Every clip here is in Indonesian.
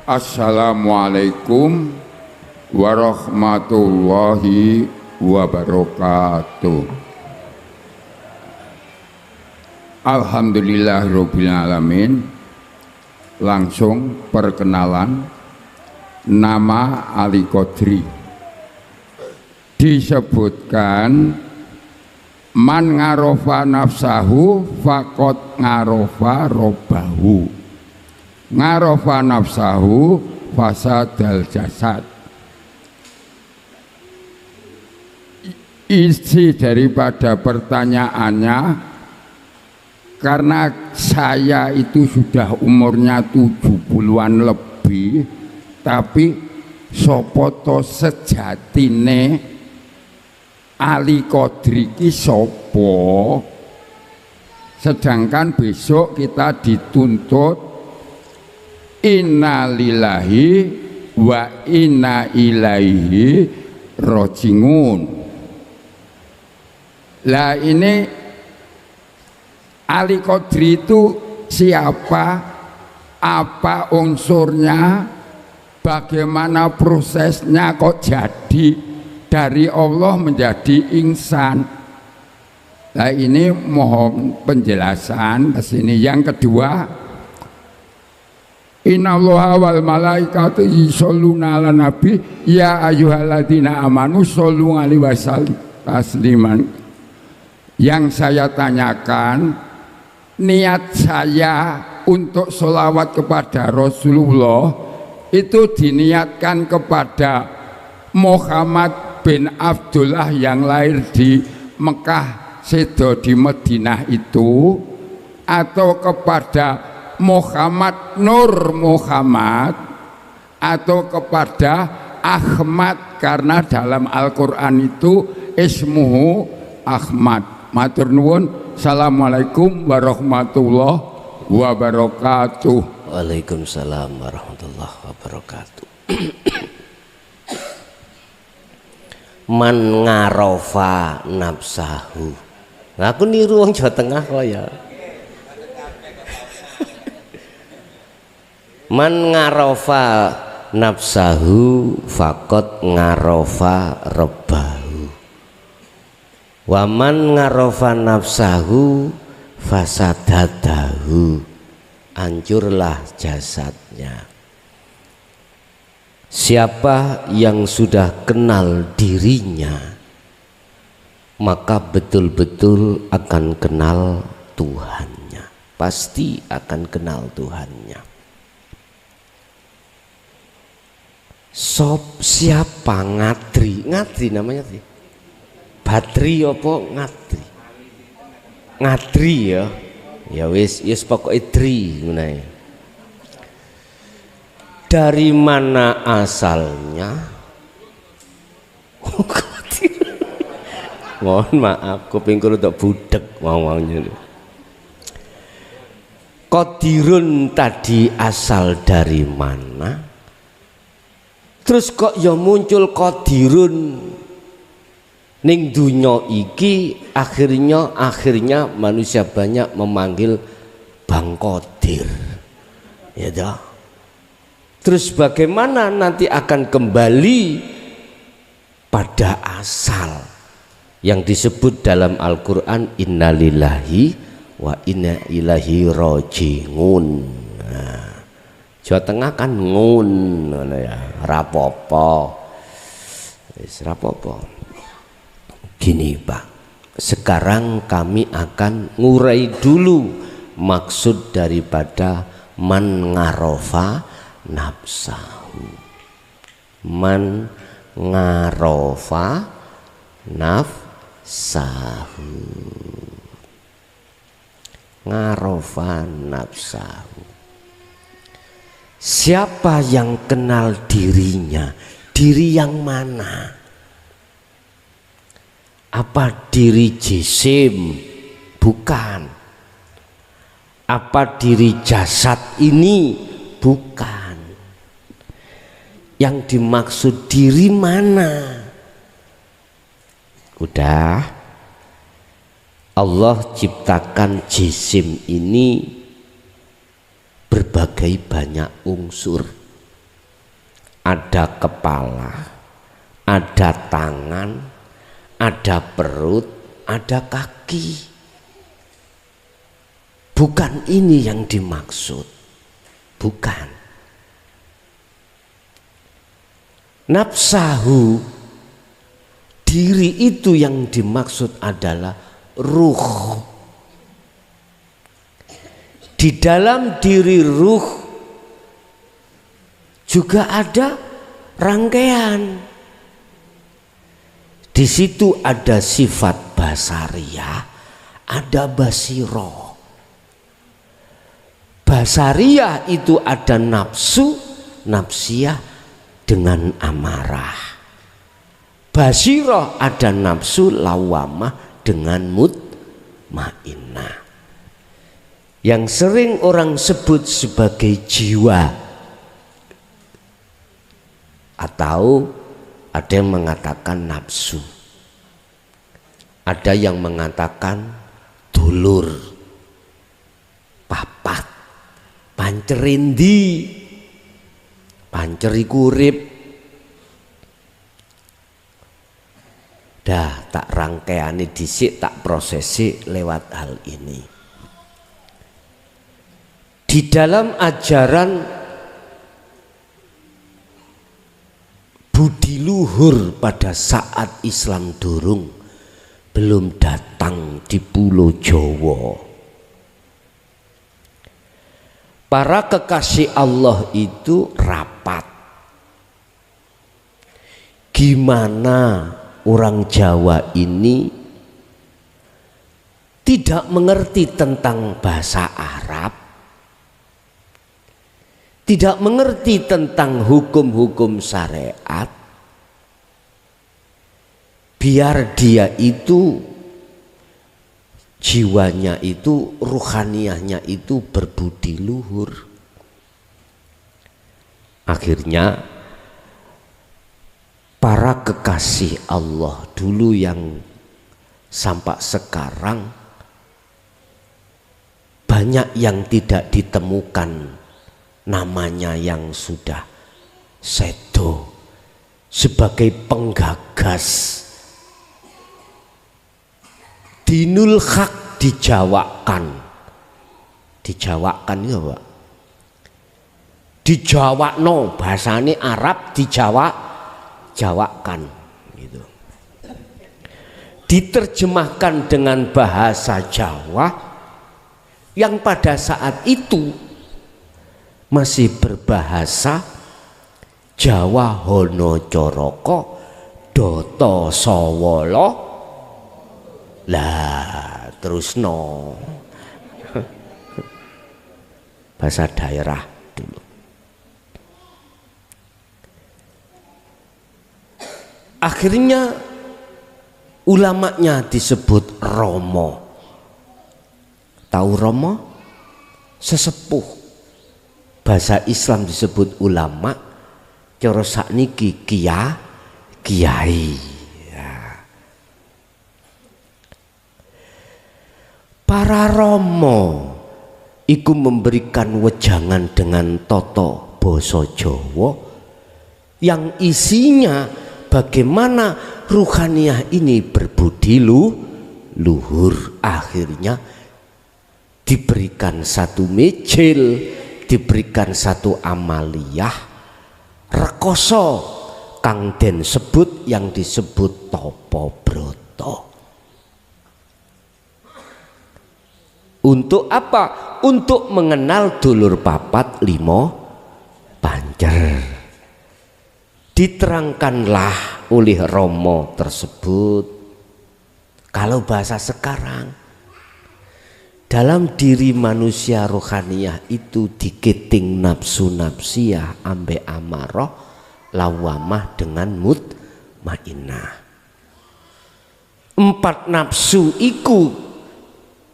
Assalamualaikum warahmatullahi wabarakatuh. Alhamdulillahirabbil alamin. Langsung perkenalan, nama Ali Qadri. Disebutkan man ngarofa nafsahu faqad ngarofa robbahu. Ngarofa nafsahu fasadal jasad. Isi daripada pertanyaannya, karena saya itu sudah umurnya 70-an lebih, tapi sopoto sejatine Ali Qadri ki sopo, sedangkan besok kita dituntut inna lillahi wa inna ilaihi rojiun. Lah ini Ali Qadri itu siapa, apa unsurnya, bagaimana prosesnya kok jadi dari Allah menjadi insan. Nah ini mohon penjelasan ke sini. Yang kedua, innallaha wal malaikatu yusholluna 'alan nabi ya ayyuhalladzina amanu shollu 'alaihi wasallim tasliman. Yang saya tanyakan, niat saya untuk sholawat kepada Rasulullah itu diniatkan kepada Muhammad bin Abdullah yang lahir di Mekah, sedo di Madinah itu, atau kepada Muhammad Nur Muhammad, atau kepada Ahmad, karena dalam Al-Quran itu ismuhu Ahmad. Matur nuwun. Assalamualaikum warahmatullahi wabarakatuh. Waalaikumsalam warahmatullahi wabarakatuh. Man ngarofa nafsahu. Aku niru wong Jawa Tengah kok ya. Man ngarofa nafsahu faqad ngarofa rabbahu. Wa man ngarofa nafsahu fasadadahu. Hancurlah jasadnya. Siapa yang sudah kenal dirinya, maka betul-betul akan kenal Tuhannya. Pasti akan kenal Tuhannya. Siapa ngadri? Ngadri namanya sih. Badri apa ngadri? Ngadri ya. Ya wis pokoknya dri ngono. Dari mana asalnya? Mohon maaf, kuping kula tak budek wong-wong. Qadirun tadi asal dari mana? Terus kok ya muncul qadirun ning dunya iki, akhirnya manusia banyak memanggil Bang Qadir. Ya dah. Terus bagaimana nanti akan kembali pada asal yang disebut dalam Al-Qur'an innalillahi wa inna ilaihi rajiun. Nah, Jawa Tengah kan ngun ya, rapopo. Wis rapopo. Gini Pak, sekarang kami akan ngurai dulu maksud daripada man ngarofa nafsahu. Man ngarofa nafsahu. Ngarofa nafsahu. Siapa yang kenal dirinya? Diri yang mana? Apa diri jisim? Bukan. Apa diri jasad ini? Bukan. Yang dimaksud diri mana? Udah, Allah ciptakan jisim ini berbagai banyak unsur. ada kepala, ada tangan, ada perut, ada kaki. Bukan ini yang dimaksud, bukan. Nafsahu, diri itu yang dimaksud adalah ruh. Di dalam diri ruh juga ada rangkaian. Di situ ada sifat basariyah, ada basiroh. Basariyah itu ada nafsu, nafsiyah dengan amarah. Basiroh ada nafsu, lawamah dengan mutmainnah. Yang sering orang sebut sebagai jiwa, atau ada yang mengatakan nafsu, ada yang mengatakan dulur, papat, pancerindi, panceri kurip. Dah tak rangkaiani disik, tak prosesi lewat hal ini. Di dalam ajaran budi luhur pada saat Islam durung belum datang di Pulau Jawa, para kekasih Allah itu rapat. Gimana orang Jawa ini tidak mengerti tentang bahasa Arab, tidak mengerti tentang hukum-hukum syariat, biar dia itu jiwanya itu, ruhaniyahnya itu berbudi luhur. Akhirnya para kekasih Allah dulu yang sampai sekarang banyak yang tidak ditemukan namanya yang sudah sedo sebagai penggagas dinul hak, dijawakan ya Pak, dijawakno, bahasane Arab jawakan gitu. Diterjemahkan dengan bahasa Jawa yang pada saat itu masih berbahasa Jawa Hono Coroko Doto Sowolo. Lah terus no bahasa daerah dulu. Akhirnya ulamanya disebut Romo. Tahu Romo? Sesepuh. Bahasa Islam disebut ulama, cara sakniki kiai. Ya. Para romo iku memberikan wejangan dengan toto basa Jawa yang isinya bagaimana ruhaniyah ini berbudi luhur. Akhirnya diberikan satu mejil, diberikan satu amaliyah rekoso kang den sebut yang disebut Topo Broto. Untuk apa? Untuk mengenal dulur papat limo pancer. Diterangkanlah oleh Romo tersebut, kalau bahasa sekarang, dalam diri manusia rohaniyah itu diketing nafsu nafsiyah ambe amarah lawamah dengan mutmainnah. 4 nafsu iku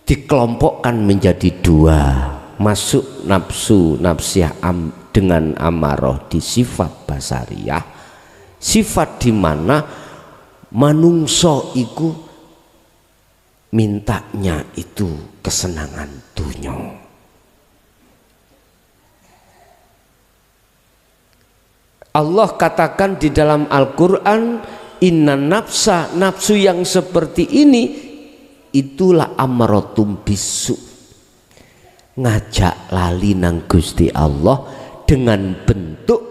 dikelompokkan menjadi 2. Masuk nafsu nafsiyah dengan amarah di sifat basariyah, sifat di mana manungso iku mintanya itu kesenangan dunya. Allah katakan di dalam Al-Quran, inna nafsa, nafsu yang seperti ini itulah amaratum bisu, ngajak lali nang Gusti Allah dengan bentuk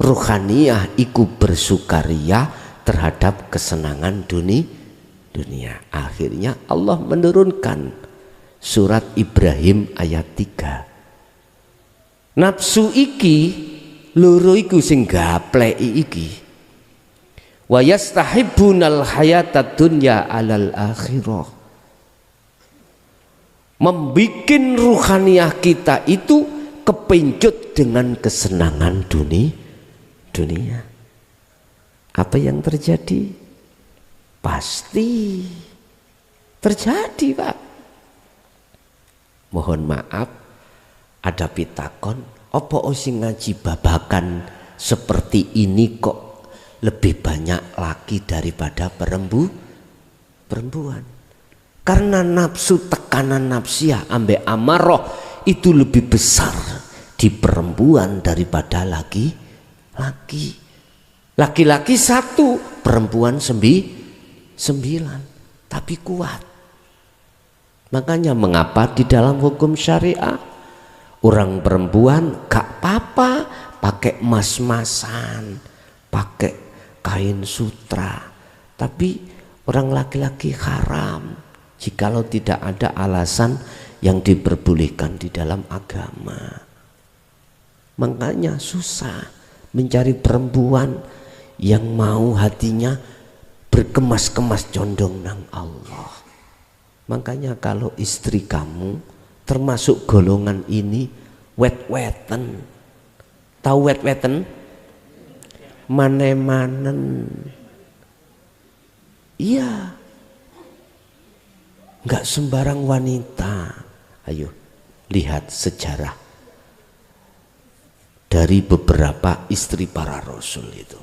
ruhaniyah iku bersukaria terhadap kesenangan dunia. Akhirnya Allah menurunkan surat Ibrahim ayat 3. Nafsu iki loro iku sing gapleki iki. Wa yastahibbunal hayatad dunya alal akhirah. Membikin ruhaniyah kita itu kepincut dengan kesenangan dunia. Apa yang terjadi? Pasti terjadi, Pak. Mohon maaf, ada pitakon, apa sing ngaji babakan seperti ini kok lebih banyak laki daripada perempuan? Karena nafsu, tekanan nafsiyah ambek amarah itu lebih besar di perempuan daripada laki-laki. Laki-laki 1, perempuan 9, tapi kuat. Makanya mengapa di dalam hukum syariah orang perempuan gak apa-apa pakai emas-emasan, pakai kain sutra, tapi orang laki-laki haram jikalau tidak ada alasan yang diperbolehkan di dalam agama. Makanya susah mencari perempuan yang mau hatinya berkemas-kemas condong nang Allah. Makanya kalau istri kamu termasuk golongan ini, wet-weten. Tahu wet-weten? Mane-manen. Iya. Enggak sembarang wanita. Ayo lihat sejarah dari beberapa istri para rasul itu.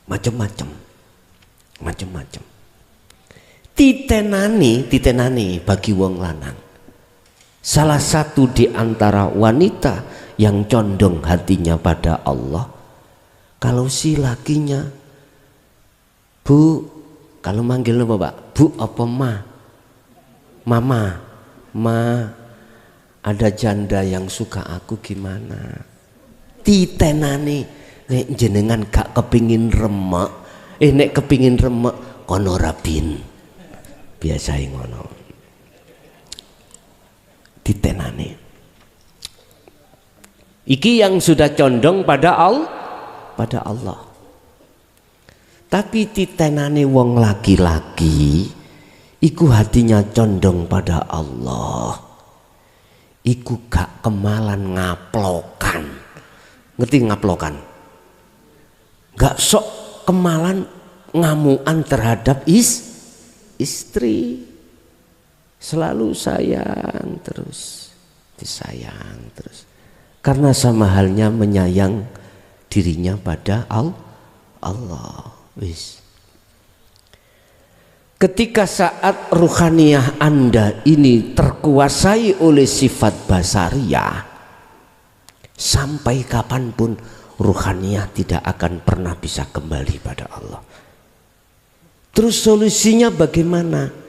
Macam-macam. Titenani bagi wong lanang. Salah satu di antara wanita yang condong hatinya pada Allah, kalau si lakinya, Bu, kalau manggil apa Pak? Bu apa Ma? Ma, ada janda yang suka aku gimana? Titenani, nek jenengan gak kepingin remek, nek kepingin remek kono rabin, biasa ngono. Titenani. Iki yang sudah condong pada Allah. Tapi titenane wong laki-laki iku hatinya condong pada Allah. Iku gak kemalan ngaplokan. Ngerti ngaplokan? Gak sok kemalan ngamuan terhadap istri. Selalu sayang terus, disayang terus. Karena sama halnya menyayang dirinya pada Allah. Wis. Ketika saat ruhaniyah Anda ini terkuasai oleh sifat basariyah, sampai kapanpun ruhaniyah tidak akan pernah bisa kembali pada Allah. Terus solusinya bagaimana?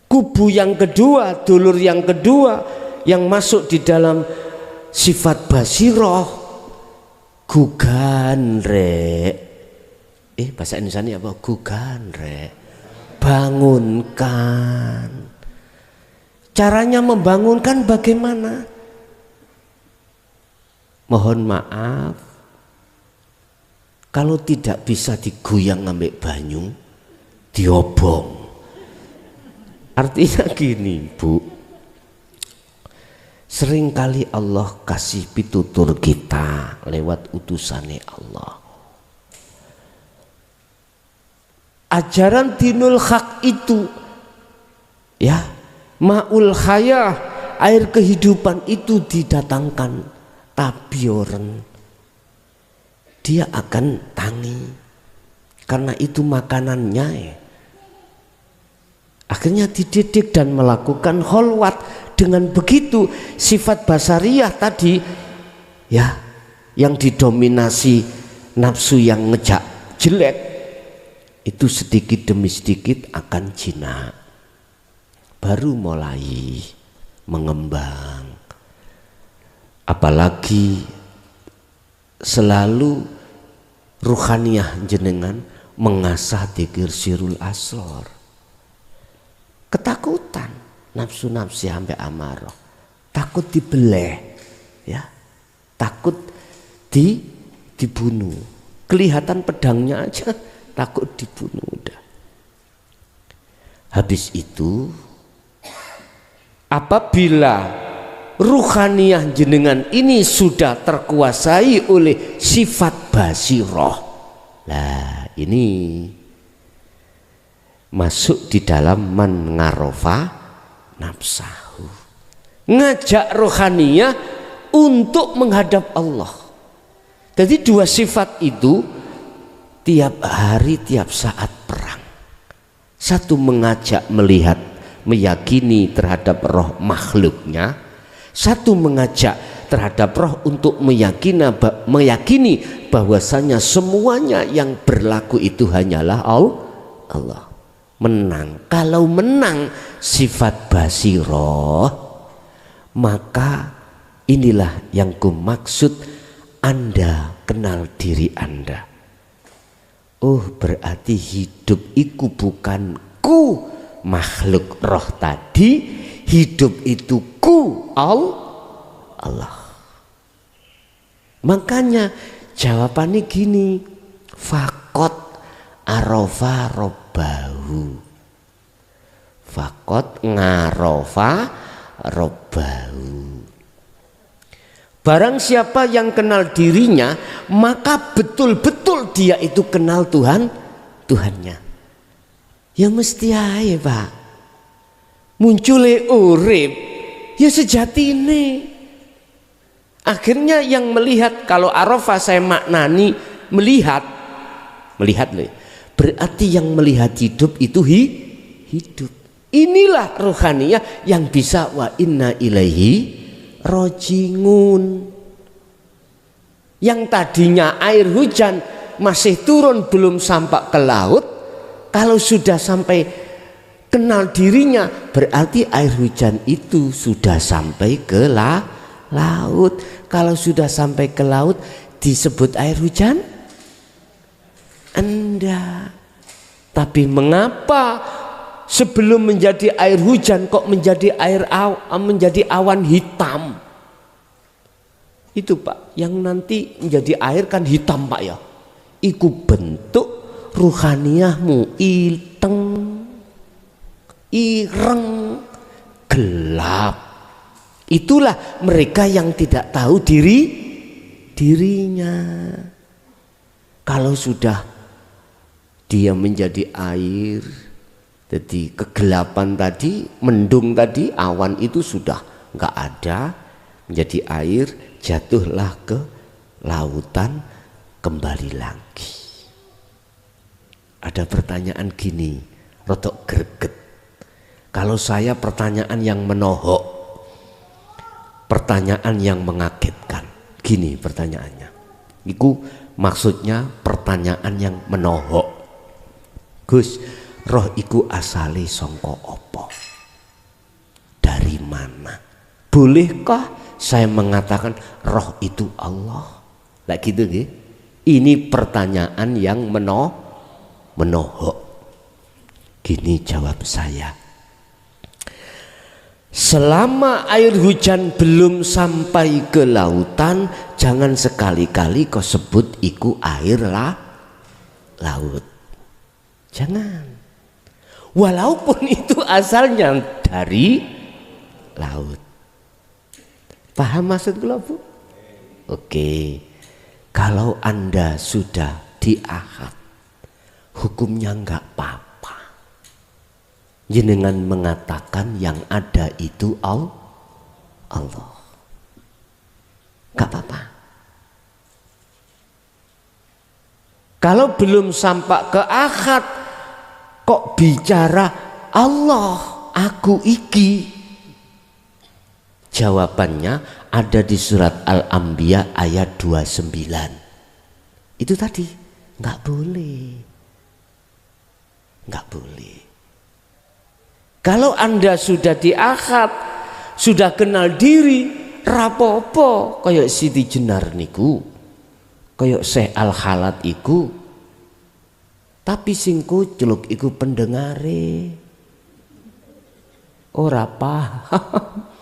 Kubu yang kedua, dulur yang kedua yang masuk di dalam sifat basiroh, guganrek. Bahasa Indonesia ini apa? Guganrek. Bangunkan. Caranya membangunkan bagaimana? Mohon maaf, kalau tidak bisa digoyang ngambil banyu, diobong. Artinya gini, Bu, seringkali Allah kasih pitutur kita lewat utusannya Allah. Ajaran dinul haq itu, ya, ma'ul hayah, air kehidupan itu didatangkan tabioren, dia akan tangi karena itu makanannya ya. Akhirnya dididik dan melakukan kholwat. Dengan begitu sifat basariyah tadi ya yang didominasi nafsu yang ngejak jelek, itu sedikit demi sedikit akan jinak, baru mulai mengembang. Apalagi selalu ruhaniyah jenengan mengasah dzikir sirul asror, ketakutan nafsu-nafsi sampai amarah, takut dibeleh, ya, takut dibunuh, kelihatan pedangnya aja takut dibunuh udah. Habis itu apabila ruhaniyah jenengan ini sudah terkuasai oleh sifat basiroh, lah ini masuk di dalam man ngarofa nafsahu, ngajak ruhaniyah untuk menghadap Allah. Jadi dua sifat itu tiap hari tiap saat perang. Satu mengajak melihat meyakini terhadap roh makhluknya, satu mengajak terhadap roh untuk meyakini bahwasanya semuanya yang berlaku itu hanyalah Allah. Menang. Kalau menang sifat basiroh, maka inilah yang kumaksud Anda kenal diri Anda. Oh, berarti hidup itu bukan ku makhluk roh tadi, hidup itu ku Allah. Makanya jawabannya gini, fakot arofa robbahu, fakot ngarofa robbahu. Barang siapa yang kenal dirinya, maka betul-betul dia itu kenal Tuhannya. Ya mesti aja Pak, muncul urip ya sejatine. Akhirnya yang melihat, kalau arafah saya maknani melihat loh, berarti yang melihat hidup itu hidup. Inilah ruhaniyah yang bisa wa inna ilaihi rojiun. Yang tadinya air hujan masih turun belum sampai ke laut, kalau sudah sampai kenal dirinya berarti air hujan itu sudah sampai ke laut. Kalau sudah sampai ke laut disebut air hujan? Enggak. Tapi mengapa sebelum menjadi air hujan kok menjadi menjadi awan hitam? Itu Pak, yang nanti menjadi air kan hitam Pak ya. Iku bentuk ruhaniyahmu iteng, ireng, gelap. Itulah mereka yang tidak tahu dirinya. Kalau sudah dia menjadi air, jadi kegelapan tadi, mendung tadi, awan itu sudah nggak ada, menjadi air, jatuhlah ke lautan, kembali lagi. Ada pertanyaan gini, rotok greget. Kalau saya pertanyaan yang menohok, pertanyaan yang mengagetkan, gini pertanyaannya. Itu maksudnya pertanyaan yang menohok. Gus, roh iku asale sangka apa? Dari mana? Bolehkah saya mengatakan roh itu Allah? Lah gitu nggih. Ini pertanyaan yang menohok. Gini jawab saya. Selama air hujan belum sampai ke lautan, jangan sekali-kali kau sebut iku air laut. Jangan. Walaupun itu asalnya dari laut. Paham maksud kula Bu? Oke. Kalau Anda sudah diahad, hukumnya enggak apa-apa. Jenengan mengatakan yang ada itu Allah. Enggak apa-apa. Kalau belum sampai ke ahad, kok bicara Allah, aku iki. Jawabannya ada di surat Al-Anbiya ayat 29. Itu tadi, nggak boleh. Nggak boleh. Kalau Anda sudah di akad, sudah kenal diri, rapopo kayak Siti Jenar niku, kayak Syekh Al-Khalat iku. Tapi sing kucluk iku pendengare. Ora paham.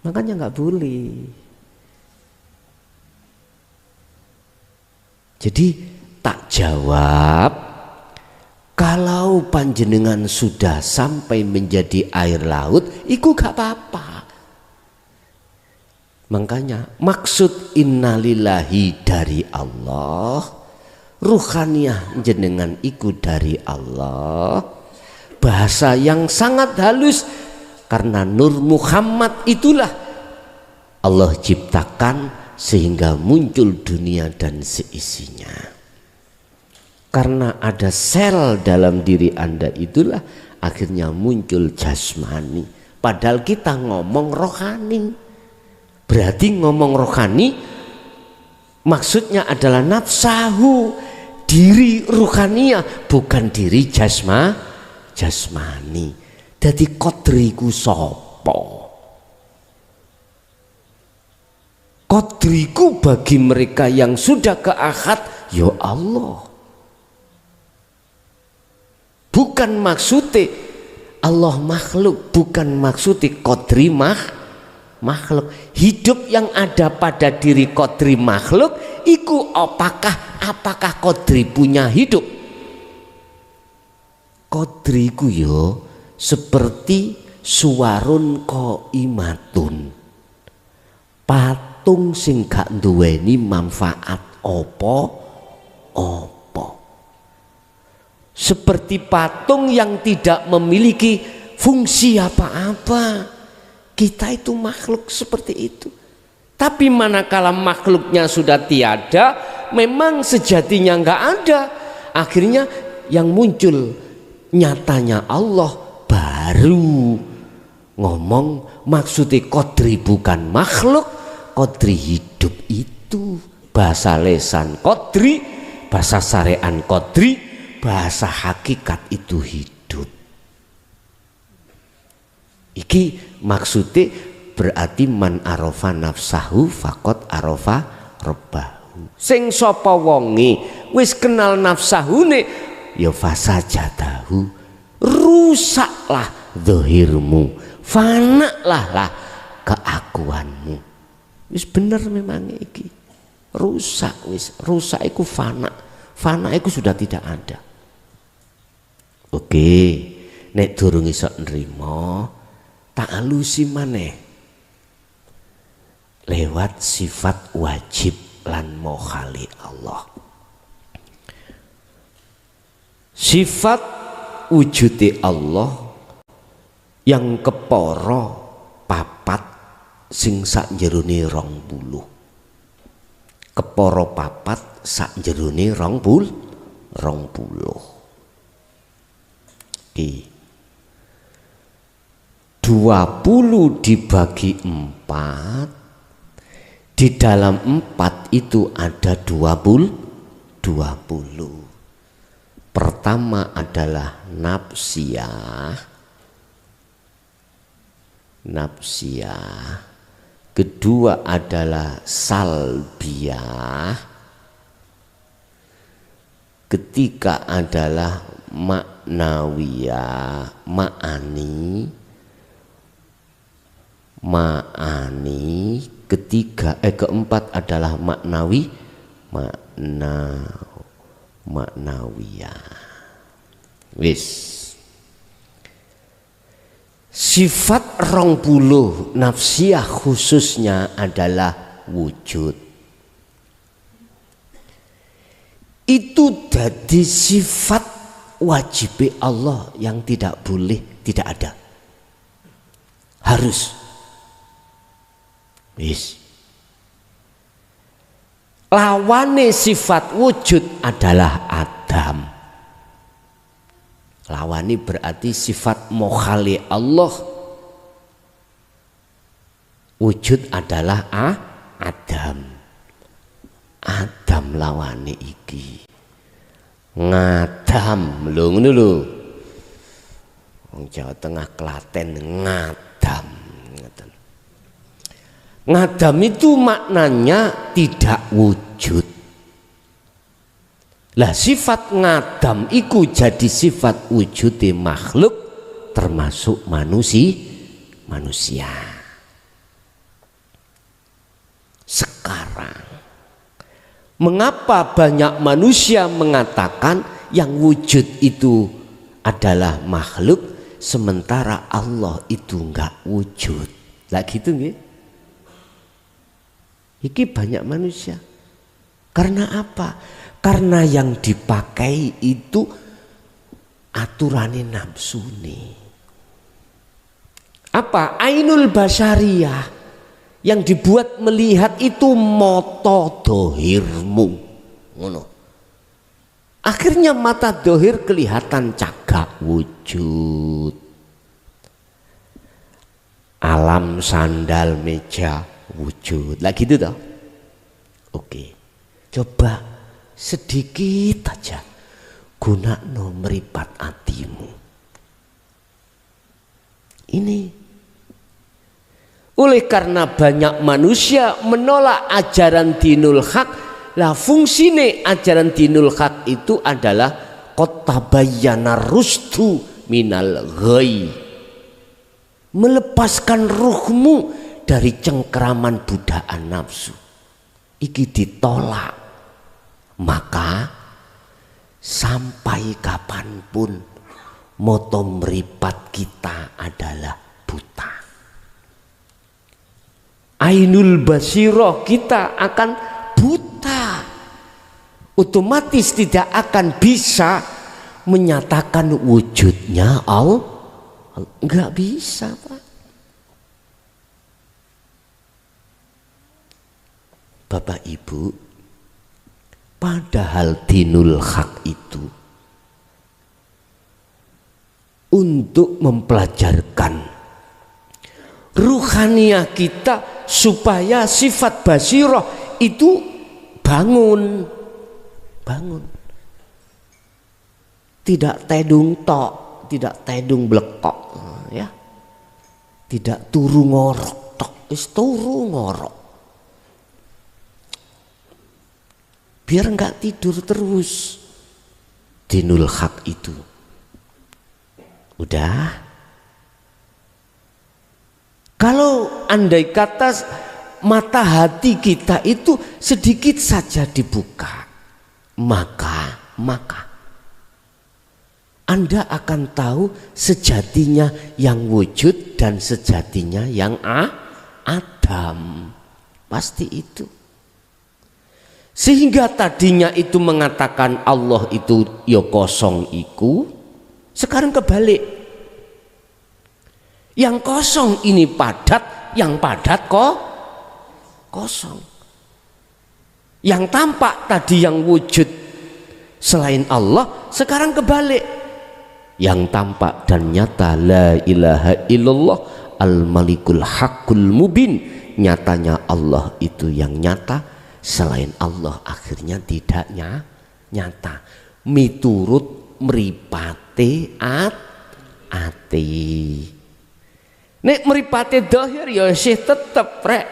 Makanya nggak boleh. Jadi tak jawab, kalau panjenengan sudah sampai menjadi air laut, iku gak apa-apa. Makanya maksud innalillahi dari Allah, ruhaniyah jenengan iku dari Allah. Bahasa yang sangat halus, karena Nur Muhammad itulah Allah ciptakan sehingga muncul dunia dan seisinya. Karena ada sel dalam diri Anda itulah akhirnya muncul jasmani. Padahal kita ngomong rohani. Berarti ngomong rohani maksudnya adalah nafsahu, diri ruhaniyah, bukan diri jasmani. Jadi kodriku sopo? Kodriku bagi mereka yang sudah ke akad, ya Allah. Bukan maksudnya Allah makhluk, bukan maksudnya kodri makhluk. Hidup yang ada pada diri kodri makhluk, iku apakah kodri punya hidup? Kodriku yo seperti suwarun qaimatun, patung sing gak duweni manfaat opo. Seperti patung yang tidak memiliki fungsi apa-apa. Kita itu makhluk seperti itu. Tapi manakala makhluknya sudah tiada, memang sejatinya nggak ada. Akhirnya yang muncul nyatanya Allah, baru ngomong maksudnya kodri bukan makhluk, kodri hidup itu. Bahasa lesan kodri, bahasa syariat kodri, bahasa hakikat itu hidup. Iki maksudnya berarti man arofa nafsahu fakot arofa robbahu. Sing sapa wonge wis kenal nafsahune, ya fasajatahu, rusaklah zahirmu, fanaklah keakuanmu. Wis bener memang iki. Rusak wis, rusak iku fana. Fana iku sudah tidak ada. Oke, nek durung iso nrimo, tak alusi maneh. Lewat sifat wajib lan mokhali Allah. Sifat wujudi Allah yang kepara papat sing sak jerone 20. Kepara papat sak jerone 20. 20 dibagi 4, di dalam 4 itu ada 20. Pertama adalah nafsiyah, kedua adalah salbiyah, ketiga adalah maknawiyah, ma'ani, keempat adalah maknawiyah. Wis. Sifat 20 nafsiyah khususnya adalah wujud. Itu jadi sifat wajib Allah yang tidak boleh tidak ada. Harus. Wis. Lawane sifat wujud adalah Adam. Lawani berarti sifat mokhali Allah. Wujud adalah Adam. Adam lawane iki. Ngadam lho ngono lho. Wong Jawa Tengah Klaten ngadam. Ngadam itu maknanya tidak wujud. Lah sifat ngadam iku jadi sifat wujudnya makhluk termasuk manusia. Sekarang mengapa banyak manusia mengatakan yang wujud itu adalah makhluk sementara Allah itu enggak wujud? Lah gitu nggih. Iki banyak manusia. Karena apa? Karena yang dipakai itu aturane nafsu nih. Apa? Ainul basyariyah yang dibuat melihat itu moto dohirmu. Ngono. Akhirnya mata dohir kelihatan cagak wujud. Alam sandal meja wujud. Lah gitu toh. Oke. Coba sedikit aja gunakno meripat hatimu. Ini oleh karena banyak manusia menolak ajaran dinul haq. Lah fungsine ajaran dinul haq itu adalah qad tabayyana rusdu minal ghai, melepaskan ruhmu dari cengkeraman budaan nafsu. Iki ditolak. Maka sampai kapanpun moto meripat kita adalah buta. Ainul basirah kita akan buta. Otomatis tidak akan bisa menyatakan wujudnya Allah. Enggak bisa, Pak. Bapak Ibu, padahal dinul haq itu untuk mempelajarkan ruhaniyah kita supaya sifat basirah itu bangun. Tidak tedung tok, tidak tedung blekok, ya. Tidak turu ngorok tok, wis turu ngorok. Biar enggak tidur terus. Dinul haq itu udah. Kalau andai kata mata hati kita itu sedikit saja dibuka, maka Anda akan tahu sejatinya yang wujud dan sejatinya yang Adam. Pasti itu. Sehingga tadinya itu mengatakan Allah itu ya kosong iku, sekarang kebalik. Yang kosong ini padat, yang padat kok kosong. Yang tampak tadi yang wujud selain Allah, sekarang kebalik. Yang tampak dan nyata la ilaha illallah al-malikul haqqul mubin, nyatanya Allah itu yang nyata, selain Allah akhirnya tidak nyata. Miturut mripate ati. Nek mripate dohir ya masih tetep rek,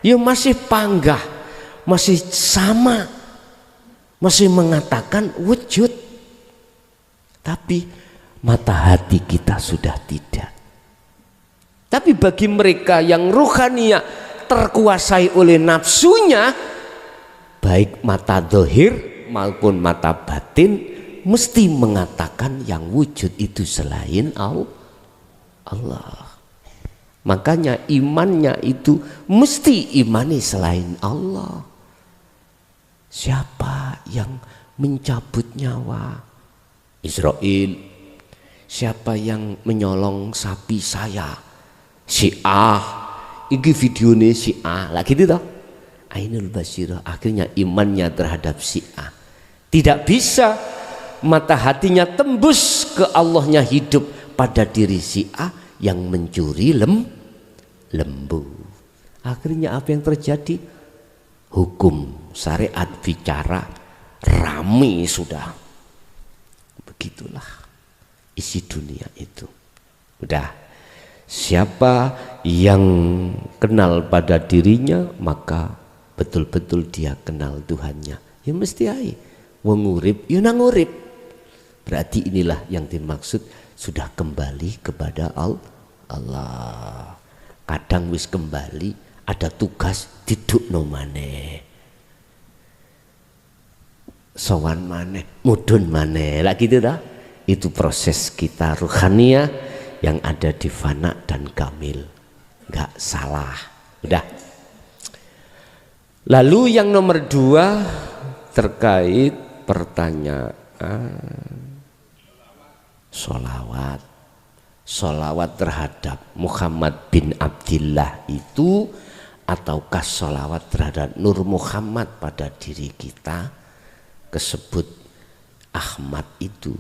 ya masih panggah, masih sama, masih mengatakan wujud. Tapi mata hati kita sudah tidak. Tapi bagi mereka yang ruhaniyah terkuasai oleh nafsunya, baik mata dohir maupun mata batin mesti mengatakan yang wujud itu selain Allah. Makanya imannya itu mesti imani selain Allah. Siapa yang mencabut nyawa Israel? Siapa yang menyolong sapi saya? Si A. Iki videonya si A. Lah gitu toh. Ainul basirah, akhirnya imannya terhadap si A. Tidak bisa mata hatinya tembus ke Allahnya hidup pada diri si A yang mencuri lembu. Akhirnya apa yang terjadi? Hukum syariat bicara rame sudah. Begitulah isi dunia itu. Udah, siapa yang kenal pada dirinya maka betul-betul dia kenal Tuhannya. Ya mesti ae wong urip ya nang urip. Berarti inilah yang dimaksud sudah kembali kepada Allah. Kadang wis kembali ada tugas didukno maneh. Sowan maneh, mudun maneh. Lah gitu dah. Itu proses kita ruhaniyah yang ada di fana dan kamil. Enggak salah. Udah. Lalu yang nomor 2 terkait pertanyaan Sholawat terhadap Muhammad bin Abdillah itu ataukah sholawat terhadap Nur Muhammad pada diri kita kesebut Ahmad itu.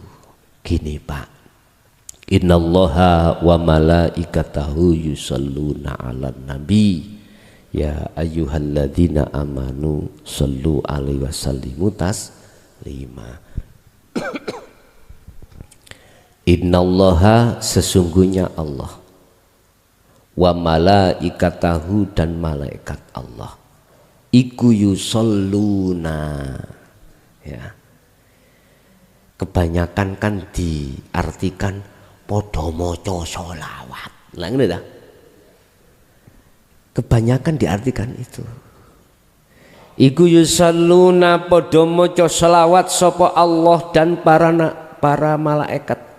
Gini Pak, innallaha wa malaikatahu yusalluna 'alan nabi ya ayyuhalladzina amanu shallu alaihi wasallimu taslima. Innallaha sesungguhnya Allah, wa malaikatahu dan malaikat Allah, iku yusalluna, ya. Kebanyakan kan diartikan podo moco sholawat. Lah ngene ta? Kebanyakan diartikan itu. Iku yusalluna podo moco sholawat sapa Allah dan para malaikat.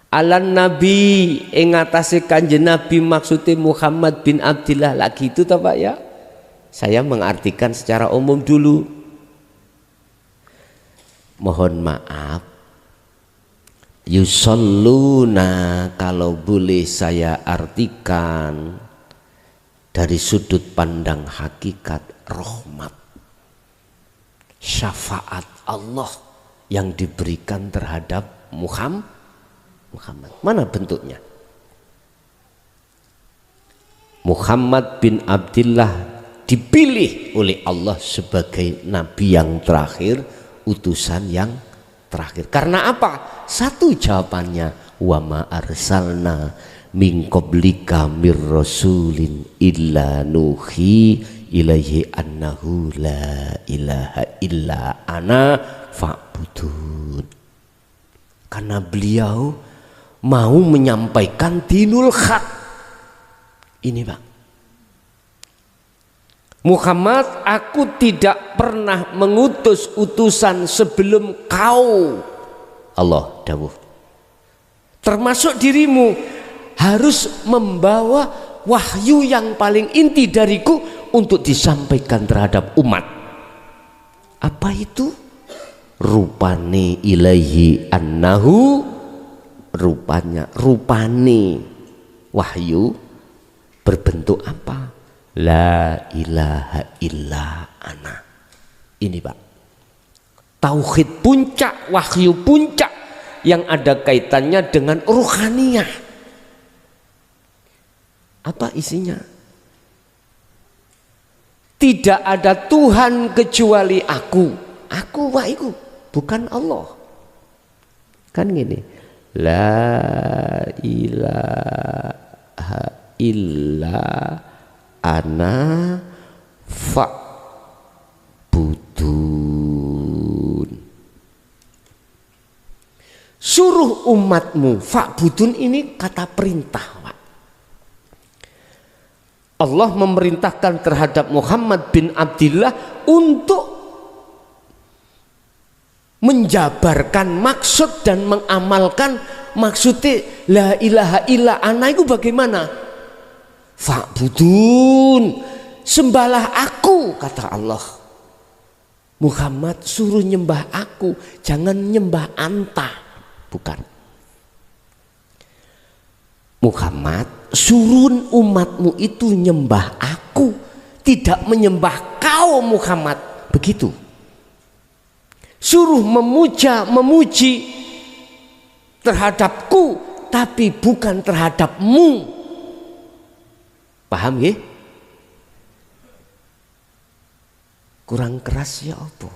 Alan Nabi ing atase Kanjeng Nabi, maksudnya Muhammad bin Abdillah. Lagi itu toh Pak ya. Saya mengartikan secara umum dulu. Mohon maaf. Yusalluna kalau boleh saya artikan dari sudut pandang hakikat rahmat, syafaat Allah yang diberikan terhadap Muhammad. Mana bentuknya? Muhammad bin Abdillah dipilih oleh Allah sebagai nabi yang terakhir, utusan yang terakhir. Karena apa? Satu jawabannya, wa ma arsalna min qablika mir rasulin illa nuhi ilaihi annahu la ilaha illa ana fa'budun. Karena beliau mau menyampaikan dinul haq. Ini Pak, Muhammad, aku tidak pernah mengutus utusan sebelum kau. Allah dawuh, termasuk dirimu harus membawa wahyu yang paling inti dariku untuk disampaikan terhadap umat. Apa itu? Rupani ilaihi annahu, rupani wahyu berbentuk apa? La ilaha illa ana. Ini Pak, tauhid puncak, wahyu puncak yang ada kaitannya dengan ruhaniyah. Apa isinya? Tidak ada Tuhan kecuali aku. Aku waiku, bukan Allah. Kan gini, la ilaha illa ana fa'budun. Suruh umatmu, fa'budun ini kata perintah Pak. Allah memerintahkan terhadap Muhammad bin Abdillah untuk menjabarkan maksud dan mengamalkan maksudnya la ilaha illa ana itu bagaimana? Fa'budun, sembahlah aku, kata Allah. Muhammad suruh nyembah aku, jangan nyembah anta. Bukan. Muhammad suruh umatmu itu nyembah aku, tidak menyembah kau Muhammad. Begitu. Suruh memuji terhadapku, tapi bukan terhadapmu. Paham ya? kurang keras ya apa?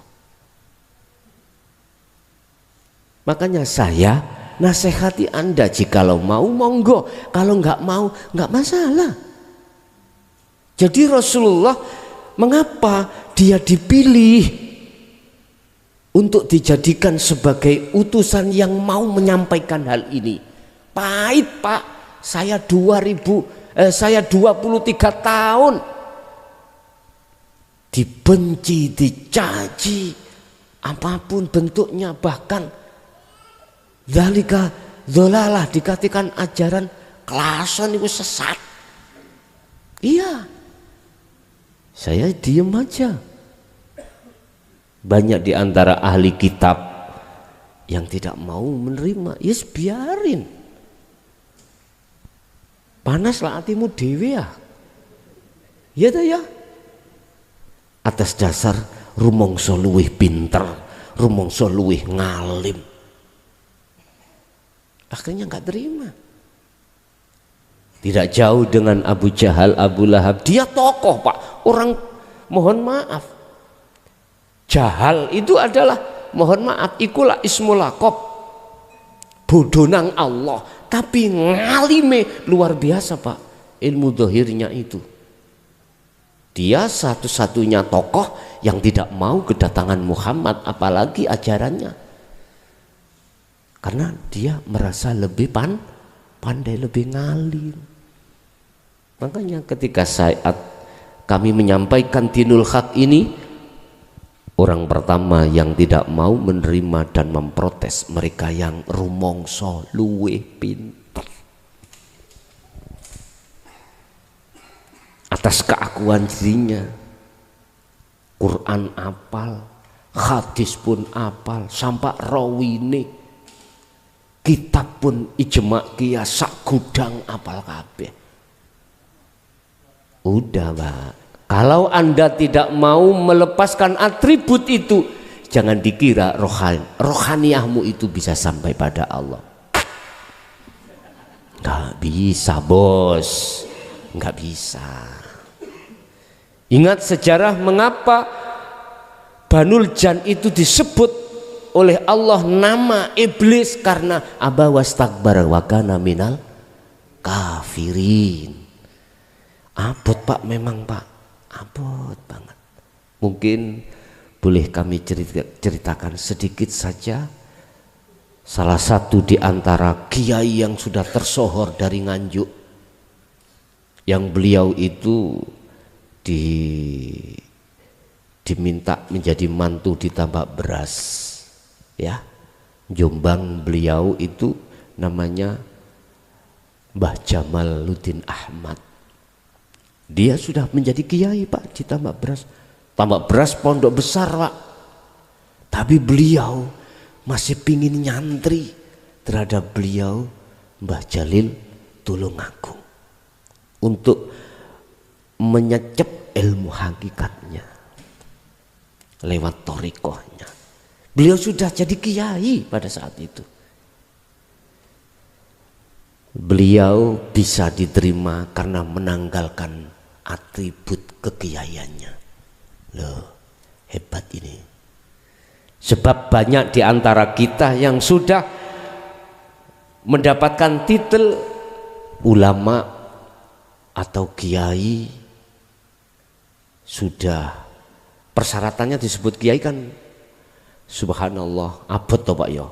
Makanya saya nasihati Anda, jikalau mau monggo, kalau nggak mau nggak masalah. Jadi Rasulullah mengapa dia dipilih untuk dijadikan sebagai utusan yang mau menyampaikan hal ini? Pahit Pak, saya 23 tahun dibenci, dicaci, apapun bentuknya, bahkan zalika dzalalah, dikatakan ajaran kelasan itu sesat. Iya, saya diem aja. Banyak di antara ahli kitab yang tidak mau menerima, yes biarin. Panaslah hatimu dewe ya. Ya dah ya. Atas dasar rumangsa luwih pinter, rumangsa luwih ngalim. Akhirnya nggak terima. Tidak jauh dengan Abu Jahal, Abu Lahab. Dia tokoh Pak, orang mohon maaf. Jahal itu adalah mohon maaf, ikulah ismul laqab, bodoh nang Allah, tapi ngalime luar biasa Pak, ilmu dohirnya itu. Dia satu-satunya tokoh yang tidak mau kedatangan Muhammad, apalagi ajarannya. Karena dia merasa lebih pandai, lebih ngalim. Makanya ketika saat kami menyampaikan dinul haq ini, orang pertama yang tidak mau menerima dan memprotes mereka yang rumangsa luwih pinter. Atas keakuan dirinya, Quran apal, hadis pun apal, sampai rawine, kitab pun ijma qiyas sak gudang apal kabeh. Udah Pak, kalau Anda tidak mau melepaskan atribut itu, jangan dikira rohaniyahmu itu bisa sampai pada Allah. Nggak bisa bos, nggak bisa. Ingat sejarah mengapa Banul Jan itu disebut oleh Allah nama iblis, karena aba wastakbara wa kana minal kafirin. Abot Pak, memang Pak, abot banget. Mungkin boleh kami ceritakan sedikit saja. Salah satu di antara kiai yang sudah tersohor dari Nganjuk, yang beliau itu diminta menjadi mantu di tambak beras, ya, Jombang. Beliau itu namanya Mbah Jamaluddin Ahmad. Dia sudah menjadi kiai Pak di tambak beras pondok besar Pak, tapi beliau masih pingin nyantri terhadap beliau Mbah Jalil Tulungagung untuk menyecep ilmu hakikatnya lewat thariqahnya. Beliau sudah jadi kiai pada saat itu. Beliau bisa diterima karena menanggalkan atribut kekiaiannya. Loh, hebat ini. Sebab banyak di antara kita yang sudah mendapatkan titel ulama atau kiai, sudah persyaratannya disebut kiai kan, subhanallah, abot toh Pak ya.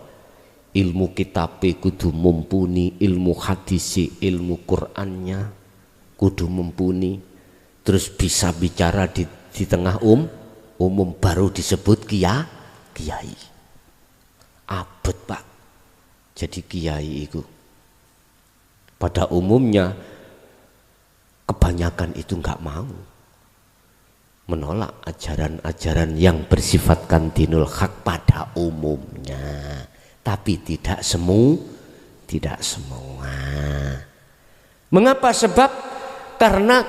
Ilmu kitabe kudu mumpuni, ilmu hadisi, ilmu Qur'annya kudu mumpuni, terus bisa bicara di tengah umum baru disebut kiai. Abot Pak jadi kiai itu. Pada umumnya kebanyakan itu nggak mau, menolak ajaran-ajaran yang bersifatkan dinul haq pada umumnya, tapi tidak semua. Mengapa? Sebab karena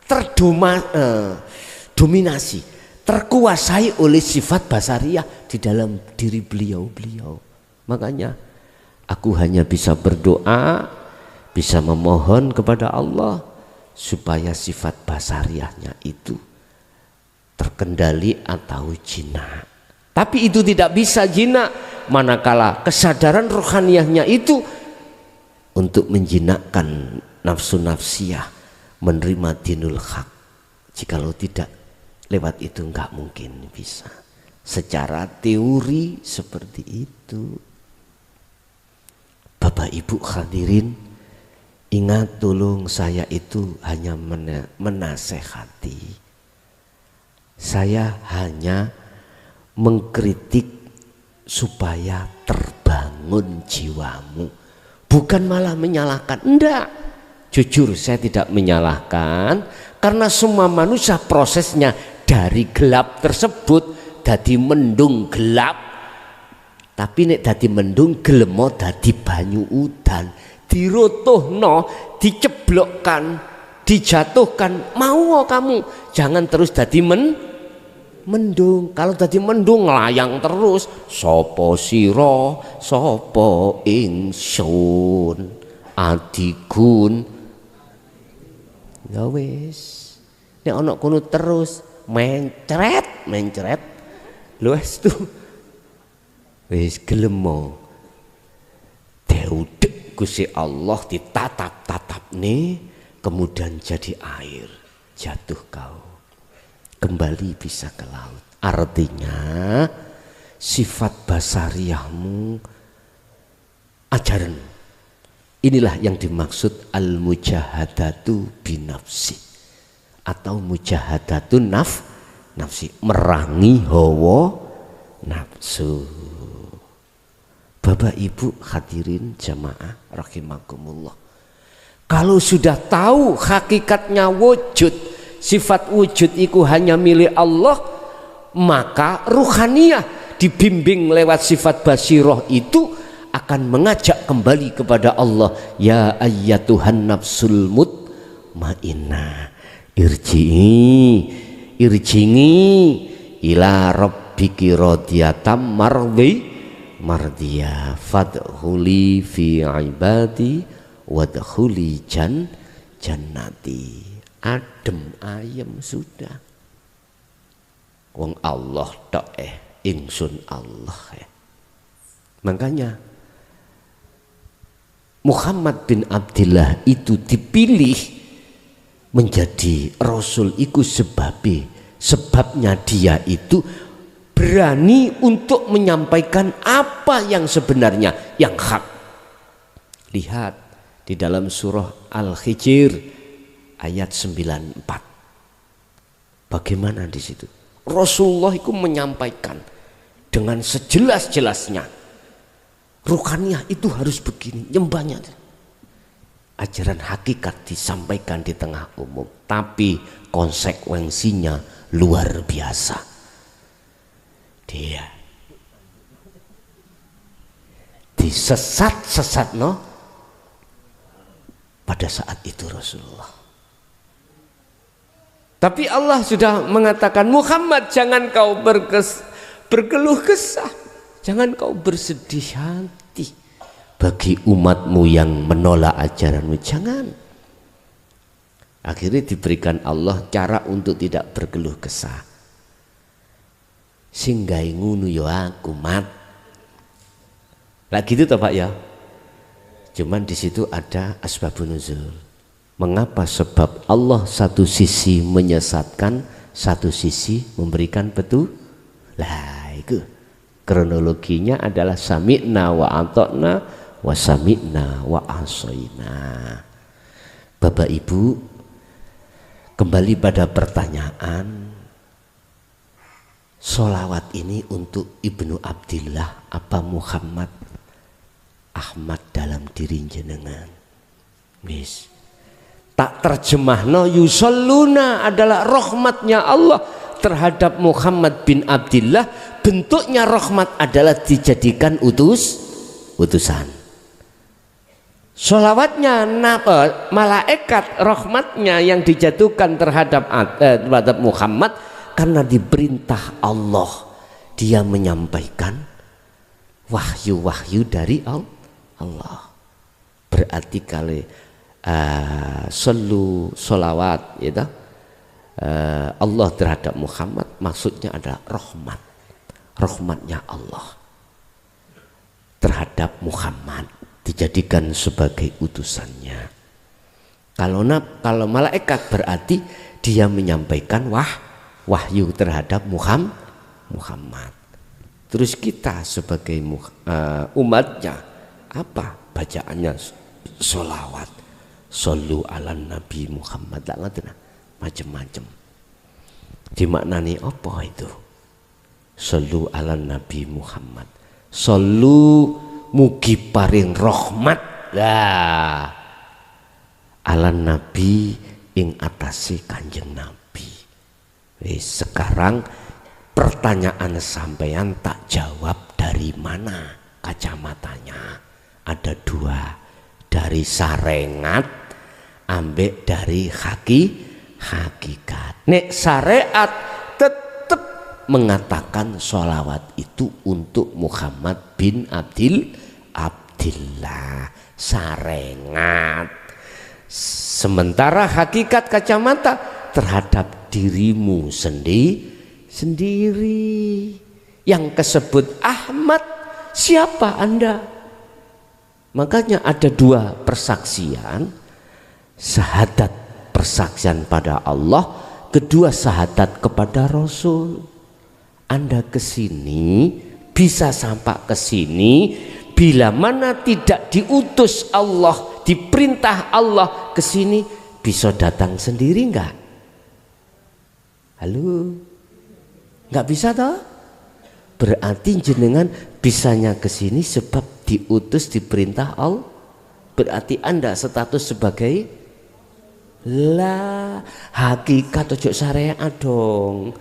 terdominasi, terkuasai oleh sifat basariyah di dalam diri beliau. Makanya aku hanya bisa berdoa, bisa memohon kepada Allah supaya sifat basariyahnya itu terkendali atau jinak. Tapi itu tidak bisa jinak manakala kesadaran rohaniyahnya itu untuk menjinakkan nafsu nafsiyah, menerima dinul haq. Jikalau tidak, lewat itu enggak mungkin bisa. Secara teori seperti itu. Bapak Ibu hadirin, ingat tolong, saya itu hanya menasehati. Saya hanya mengkritik supaya terbangun jiwamu, bukan malah menyalahkan. Enggak, jujur saya tidak menyalahkan, karena semua manusia prosesnya dari gelap tersebut dadi mendung gelap. Tapi nek dadi mendung gelemo dadi banyu udan, dirotohno, diceblokkan, dijatuhkan, mau kamu jangan terus dadi mendung. Kalau tadi mendung layang terus, sopo siro, sopo ingsun, adigun. Ya wis, nek ana kono terus mencret. Lho wis tuh. Wis gelemo. Deudek Gusti Allah ditatap-tatap nih, kemudian jadi air, jatuh kau. Kembali bisa ke laut. Artinya sifat basariyahmu, ajaran inilah yang dimaksud al-mujahadatu binafsi atau mujahadatun nafsi, merangi hawa nafsu. Bapak Ibu hadirin jamaah rahimakumullah, kalau sudah tahu hakikatnya wujud, sifat wujud itu hanya milik Allah, maka ruhaniyah dibimbing lewat sifat basiroh itu akan mengajak kembali kepada Allah. Ya ayyatuhan nafsul mutmainnah irji'i ila rabbiki radiyatan mardiyah fadkhuli fi ibadi wadkhuli jannati. Adem ayem sudah. Wong Allah tok ingsun Allah Makanya Muhammad bin Abdillah itu dipilih menjadi rasul itu sebabnya dia itu berani untuk menyampaikan apa yang sebenarnya, yang hak. Lihat di dalam surah Al-Hijr ayat 94. Bagaimana di situ? Rasulullah itu menyampaikan dengan sejelas-jelasnya. Ruhaniyah itu harus begini, nyembahnya. Ajaran hakikat disampaikan di tengah umum, tapi konsekuensinya luar biasa. Dia disesat pada saat itu Rasulullah. Tapi Allah sudah mengatakan, Muhammad jangan kau berkeluh kesah, jangan kau bersedih hati bagi umatmu yang menolak ajaranmu, jangan. Akhirnya diberikan Allah cara untuk tidak berkeluh kesah. Singgai ngunu yo aku mat. Lah gitu toh Pak ya. Cuman di situ ada asbabun nuzul. Mengapa? Sebab Allah satu sisi menyesatkan, satu sisi memberikan petunjuk. Lah itu kronologinya adalah sami'na wa ata'na wa sami'na wa asoina. Bapak Ibu, kembali pada pertanyaan, sholawat ini untuk Ibnu Abdillah apa Muhammad Ahmad dalam diri jenengan? Wis. Tak terjemahno yusalluna adalah rahmatnya Allah terhadap Muhammad bin Abdillah. Bentuknya rahmat adalah dijadikan utusan. Sholawatnya malaikat rahmatnya yang dijatuhkan terhadap Muhammad karena diperintah Allah, dia menyampaikan wahyu-wahyu dari Allah. Berarti kalau sholawat itu Allah terhadap Muhammad maksudnya adalah rahmat, rahmatnya Allah terhadap Muhammad, dijadikan sebagai utusannya. Kalau malaikat berarti dia menyampaikan wahyu terhadap Muhammad. Terus kita sebagai umatnya apa bacaannya? Sholawat, shollu ala Nabi Muhammad, macam-macam. Dimaknani apa itu? Shollu ala Nabi Muhammad, shollu mugi paring rahmat lah ala Nabi ing atase Kanjeng Nabi. Sekarang pertanyaan sampean tak jawab dari mana kacamatanya. Ada dua, dari sarengat ambek dari hakikat. Nek syariat tetap mengatakan sholawat itu untuk Muhammad bin Abdillah, sarengat. Sementara hakikat kacamata terhadap dirimu sendiri. Yang kesebut Ahmad, siapa Anda? Makanya ada dua persaksian, syahadat persaksian pada Allah, kedua syahadat kepada Rasul. Anda kesini bisa sampai kesini bila mana tidak diutus Allah, diperintah Allah kesini, bisa datang sendiri enggak? Halo, enggak bisa toh? Berarti jenengan bisanya kesini sebab diutus, diperintah Allah. Berarti Anda status sebagai lah hakikat ojo syariat dong.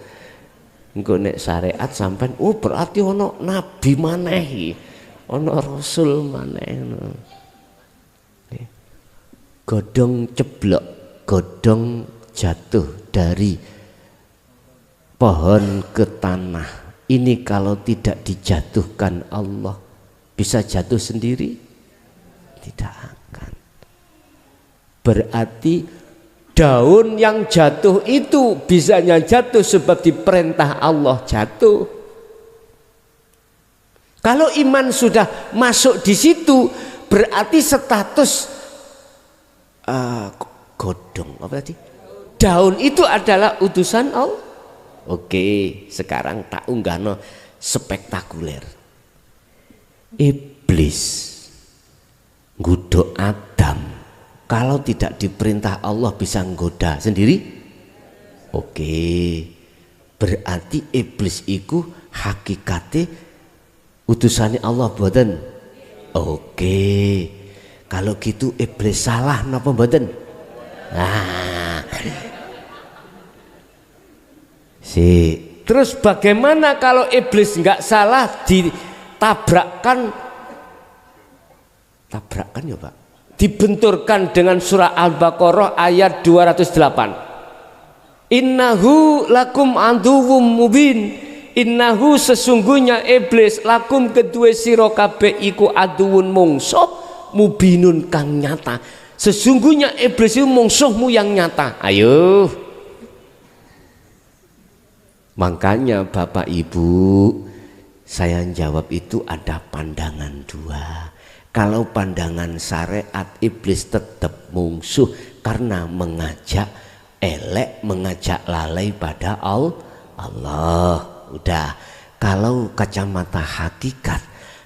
Engko nek syariat sampean berarti ono nabi manehi, ono rasul maneh. Godhong ceblok, godhong jatuh dari pohon ke tanah. Ini kalau tidak dijatuhkan Allah, bisa jatuh sendiri? Tidak akan. Berarti daun yang jatuh itu bisanya jatuh sebab diperintah Allah jatuh. Kalau iman sudah masuk di situ, berarti status godhong apa tadi? Daun itu adalah utusan Allah. Oke, sekarang tak unggahno spektakuler. Iblis nggodok Adam, kalau tidak diperintah Allah bisa nggoda sendiri? Oke, berarti iblis iku hakikate utusannya Allah boten? Oke, kalau gitu iblis salah napa boten? Nah, terus bagaimana kalau iblis nggak salah ditabrakkan ya Pak, dibenturkan dengan surah Al-Baqarah ayat 208. Innahu lakum aduwwum mubin, innahu sesungguhnya iblis lakum kedua sira kabeh iku aduwun mungsuh mubinun kang nyata. Sesungguhnya iblis itu mungsuhmu yang nyata. Ayo. Makanya Bapak Ibu, saya jawab itu ada pandangan dua. Kalau pandangan syariat, iblis tetap mungsuh karena mengajak elek, mengajak lalai pada Allah. Udah. Kalau kacamata hakikat,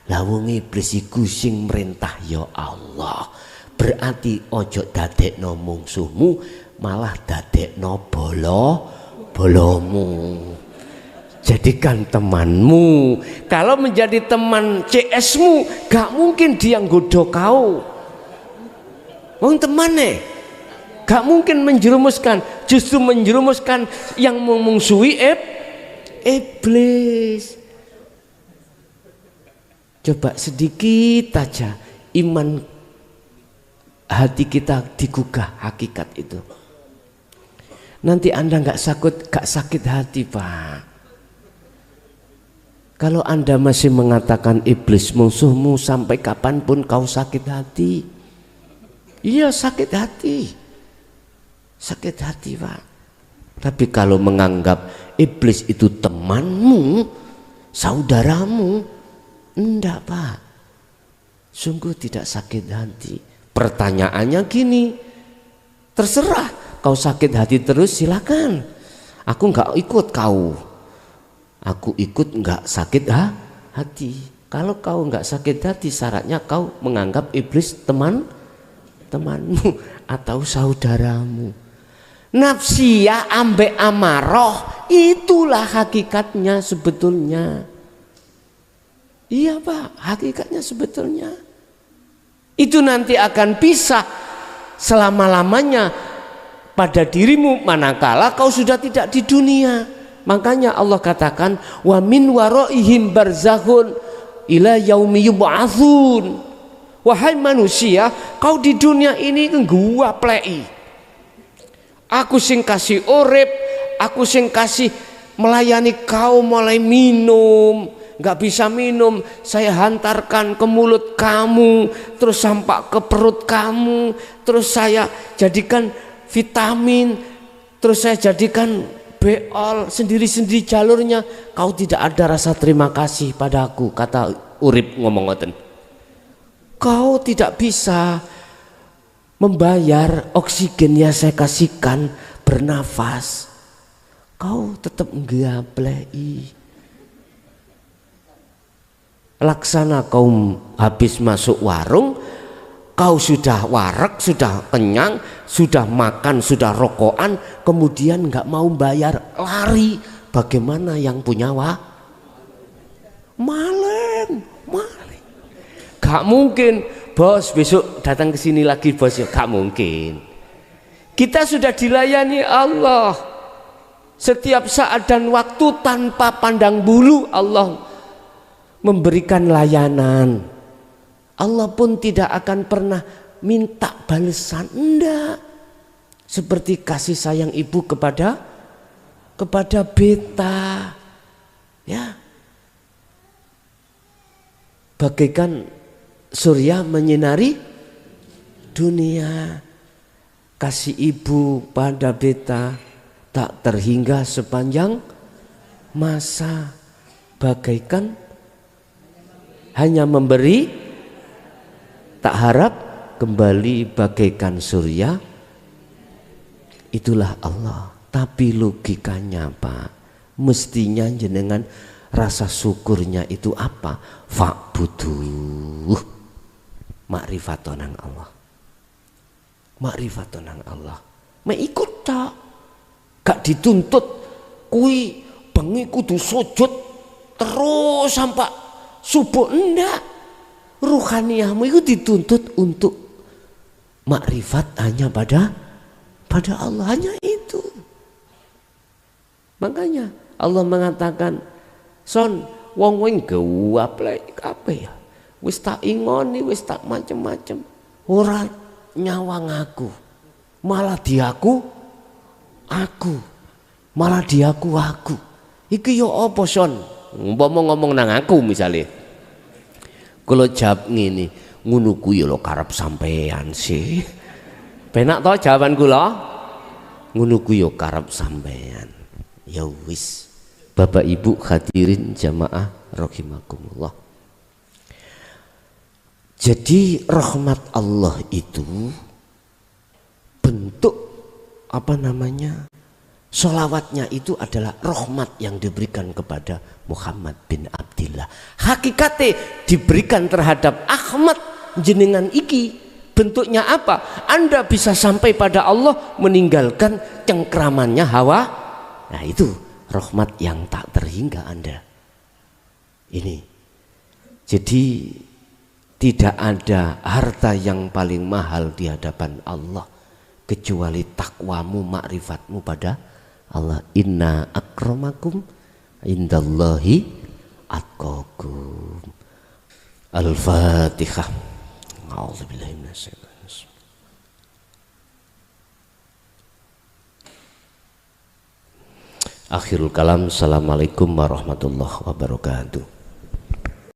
lawung iblis iku sing merintah ya Allah. Berarti ojo dadekno mungsuhmu, malah dadekno bolomu. Jadikan temanmu. Kalau menjadi teman CS-mu, gak mungkin dia nggoda kau. Wong temane gak mungkin menjerumuskan, justru menjerumuskan yang memungsuhi iblis. Coba sedikit aja iman hati kita digugah hakikat itu. Nanti Anda gak sakit hati Pak. Kalau Anda masih mengatakan iblis musuhmu, sampai kapanpun kau sakit hati. Iya sakit hati. Sakit hati Pak. Tapi kalau menganggap iblis itu temanmu, saudaramu, enggak Pak, sungguh tidak sakit hati. Pertanyaannya gini, terserah kau sakit hati terus silakan, aku enggak ikut kau, aku ikut enggak sakit hati. Kalau kau enggak sakit hati, syaratnya kau menganggap iblis temanmu atau saudaramu. Nafsiyah ambek amaroh itulah hakikatnya sebetulnya. Iya Pak, hakikatnya sebetulnya itu nanti akan pisah selama-lamanya pada dirimu manakala kau sudah tidak di dunia. Makanya Allah katakan wa min waraihim barzakhun ila yaumi yub'atsun. Wahai manusia, kau di dunia ini gua plei. Aku sing kasih urip, aku sing kasih melayani kau mulai minum, nggak bisa minum, saya hantarkan ke mulut kamu, terus sampai ke perut kamu, terus saya jadikan vitamin, terus saya jadikan beol sendiri-sendiri jalurnya. Kau tidak ada rasa terima kasih padaku, kata urip ngomong ngoten. Kau tidak bisa membayar oksigen yang saya kasihkan bernafas, kau tetap nggaplei. Laksana kau habis masuk warung, kau sudah wareg, sudah kenyang, sudah makan, sudah rokokan, kemudian nggak mau bayar, lari. Bagaimana yang punya maling? Gak mungkin, bos besok datang ke sini lagi bos, ya gak mungkin. Kita sudah dilayani Allah setiap saat dan waktu tanpa pandang bulu. Allah memberikan layanan. Allah pun tidak akan pernah minta balasan, enggak. Seperti kasih sayang ibu kepada beta, ya, bagaikan surya menyinari dunia. Kasih ibu pada beta tak terhingga sepanjang masa, bagaikan hanya memberi tak harap kembali, bagaikan surya. Itulah Allah. Tapi logikanya Pak, mestinya jenengan rasa syukurnya itu apa? Fa'buduh, makrifatonan Allah, makrifatonan Allah. Ikut tak, gak dituntut kui bengi kudu sujud terus sampai subuh, enggak. Ruhaniyahmu itu dituntut untuk makrifat hanya pada Allah, hanya itu. Makanya Allah mengatakan, son wong wing gawaplek kabeh ya, wis tak ingoni, wis tak macem-macem, ora nyawang aku, malah diaku aku, malah diaku aku. Iki yo apa son? Umpama ngomong nang aku misalnya, kalau jawab ngene, ngono kuwi lho karep sampean sih. Penak to jawaban kula? Ngono kuwi yo karep sampean. Ya wis. Bapak Ibu hadirin jamaah rahimakumullah. Jadi rahmat Allah itu bentuk apa namanya? Sholawatnya itu adalah rahmat yang diberikan kepada Muhammad bin Abdillah. Hakikatnya diberikan terhadap Ahmad jenengan iki. Bentuknya apa? Anda bisa sampai pada Allah meninggalkan cengkramannya hawa. Nah itu rahmat yang tak terhingga Anda. Ini. Jadi tidak ada harta yang paling mahal di hadapan Allah kecuali takwamu, makrifatmu pada Allah. Inna akramakum indallahi atqakum. Al-Fatihah. A'udzubillahi minasyaitonir rajim. Akhirul kalam. Assalamualaikum warahmatullahi wabarakatuh.